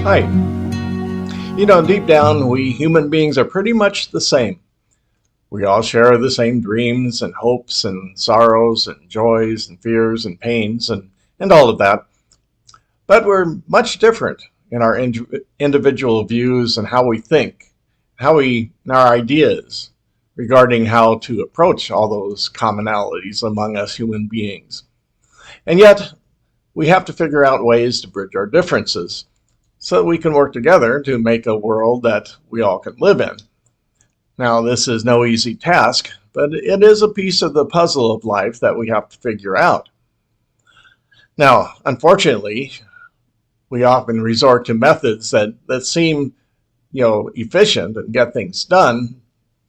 Hi. Deep down, we human beings are pretty much the same. We all share the same dreams and hopes and sorrows and joys and fears and pains and all of that. But we're much different in our individual views and how we think, and our ideas regarding how to approach all those commonalities among us human beings. And yet, we have to figure out ways to bridge our differences so that we can work together to make a world that we all can live in. Now, this is no easy task, but it is a piece of the puzzle of life that we have to figure out. Now, unfortunately, we often resort to methods that seem, efficient and get things done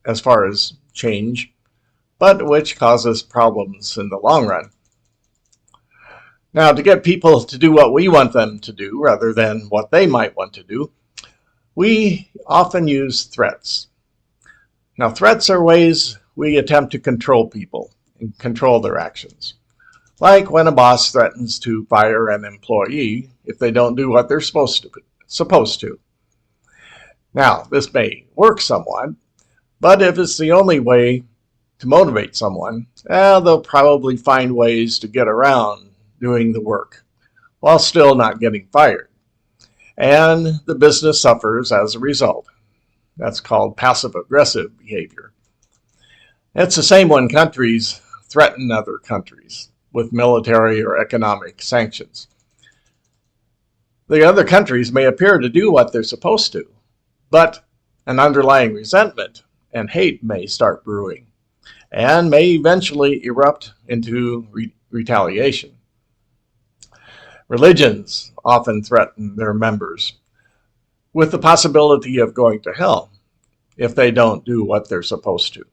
as far as change, but which causes problems in the long run. Now, to get people to do what we want them to do rather than what they might want to do, we often use threats. Now, threats are ways we attempt to control people and control their actions. Like when a boss threatens to fire an employee if they don't do what they're supposed to. Now, this may work somewhat, but if it's the only way to motivate someone, they'll probably find ways to get around doing the work while still not getting fired. And the business suffers as a result. That's called passive-aggressive behavior. It's the same when countries threaten other countries with military or economic sanctions. The other countries may appear to do what they're supposed to, but an underlying resentment and hate may start brewing and may eventually erupt into retaliation. Religions often threaten their members with the possibility of going to hell if they don't do what they're supposed to.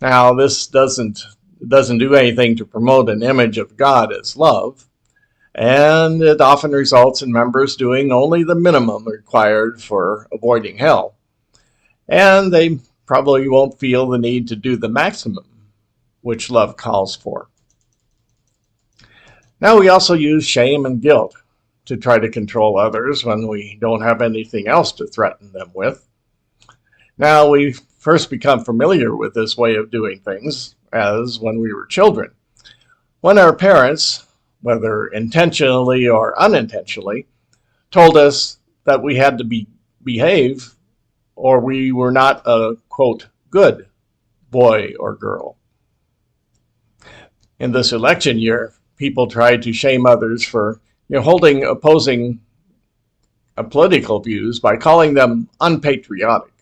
Now, this doesn't do anything to promote an image of God as love, and it often results in members doing only the minimum required for avoiding hell, and they probably won't feel the need to do the maximum, which love calls for. Now, we also use shame and guilt to try to control others when we don't have anything else to threaten them with. Now, we first become familiar with this way of doing things as when we were children, when our parents, whether intentionally or unintentionally, told us that we had to behave or we were not a, quote, good boy or girl. In this election year, people tried to shame others for holding opposing political views by calling them unpatriotic.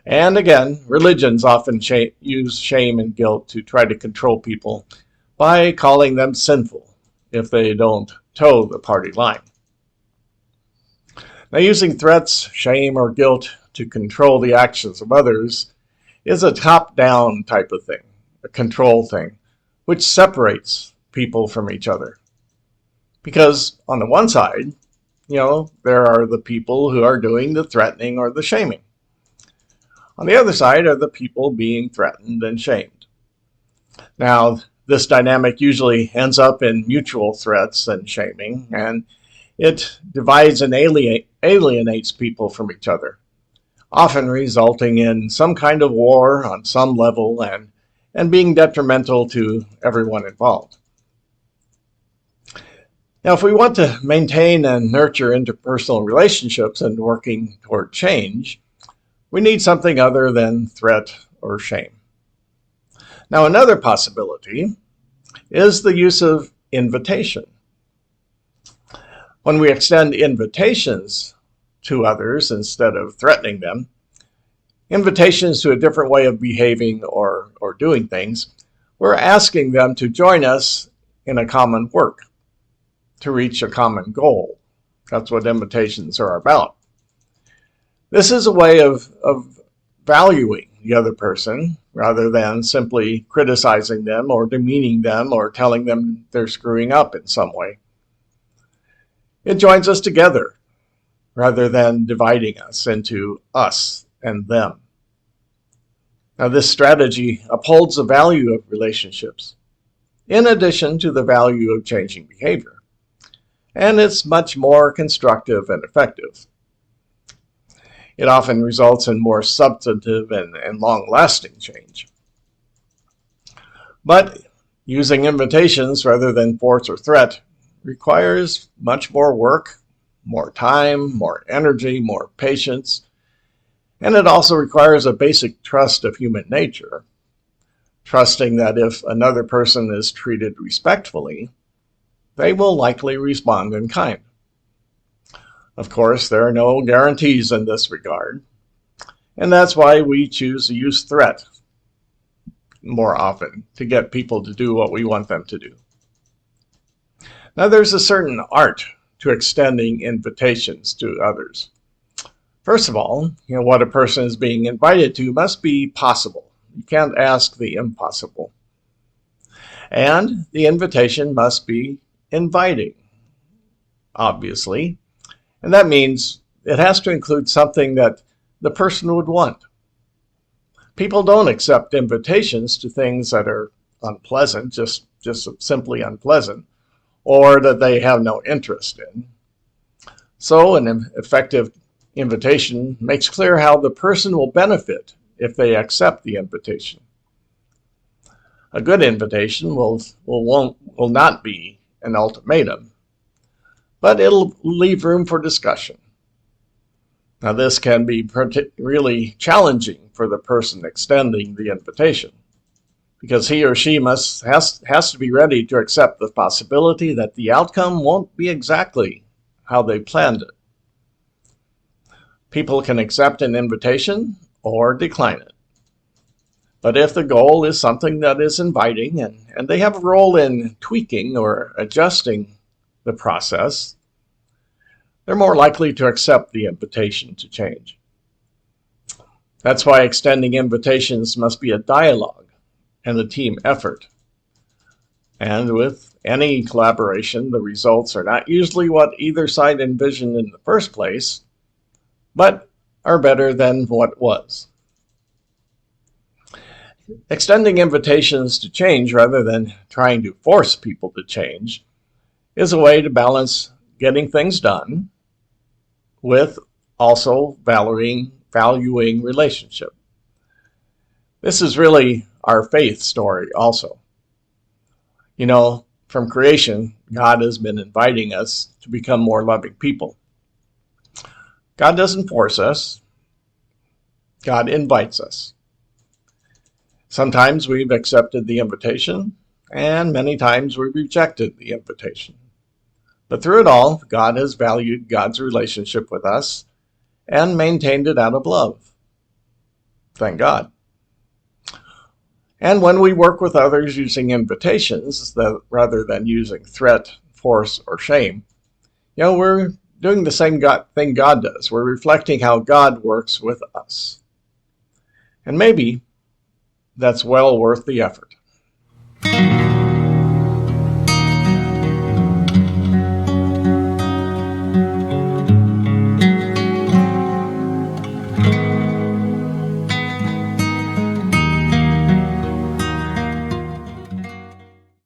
And again, religions often use shame and guilt to try to control people by calling them sinful if they don't toe the party line. Now, using threats, shame, or guilt to control the actions of others is a top-down type of thing, a control thing, which separates people from each other. Because on the one side, there are the people who are doing the threatening or the shaming. On the other side are the people being threatened and shamed. Now, this dynamic usually ends up in mutual threats and shaming, and it divides and alienates people from each other, often resulting in some kind of war on some level and being detrimental to everyone involved. Now, if we want to maintain and nurture interpersonal relationships and working toward change, we need something other than threat or shame. Now, another possibility is the use of invitation. When we extend invitations to others instead of threatening them, invitations to a different way of behaving or doing things, we're asking them to join us in a common work to reach a common goal. That's what invitations are about. This is a way of valuing the other person rather than simply criticizing them or demeaning them or telling them they're screwing up in some way. It joins us together rather than dividing us into us and them. Now, this strategy upholds the value of relationships in addition to the value of changing behavior. and it's much more constructive and effective. It often results in more substantive and long-lasting change. But using invitations rather than force or threat requires much more work, more time, more energy, more patience, and it also requires a basic trust of human nature, trusting that if another person is treated respectfully, they will likely respond in kind. Of course, there are no guarantees in this regard, and that's why we choose to use threat more often to get people to do what we want them to do. Now, there's a certain art to extending invitations to others. First of all, what a person is being invited to must be possible. You can't ask the impossible. And the invitation must be inviting, obviously. And that means it has to include something that the person would want. People don't accept invitations to things that are unpleasant, just simply unpleasant, or that they have no interest in. So an effective invitation makes clear how the person will benefit if they accept the invitation. A good invitation will not be an ultimatum, but it'll leave room for discussion. Now, this can be really challenging for the person extending the invitation, because he or she has to be ready to accept the possibility that the outcome won't be exactly how they planned it. People can accept an invitation or decline it. But if the goal is something that is inviting and they have a role in tweaking or adjusting the process, they're more likely to accept the invitation to change. That's why extending invitations must be a dialogue and a team effort. And with any collaboration, the results are not usually what either side envisioned in the first place, but are better than what was. Extending invitations to change rather than trying to force people to change is a way to balance getting things done with also valuing relationship. This is really our faith story also. From creation, God has been inviting us to become more loving people. God doesn't force us. God invites us. Sometimes we've accepted the invitation, and many times we've rejected the invitation. But through it all, God has valued God's relationship with us and maintained it out of love. Thank God. And when we work with others using invitations rather than using threat, force, or shame, we're doing the same thing God does. We're reflecting how God works with us. And maybe that's well worth the effort.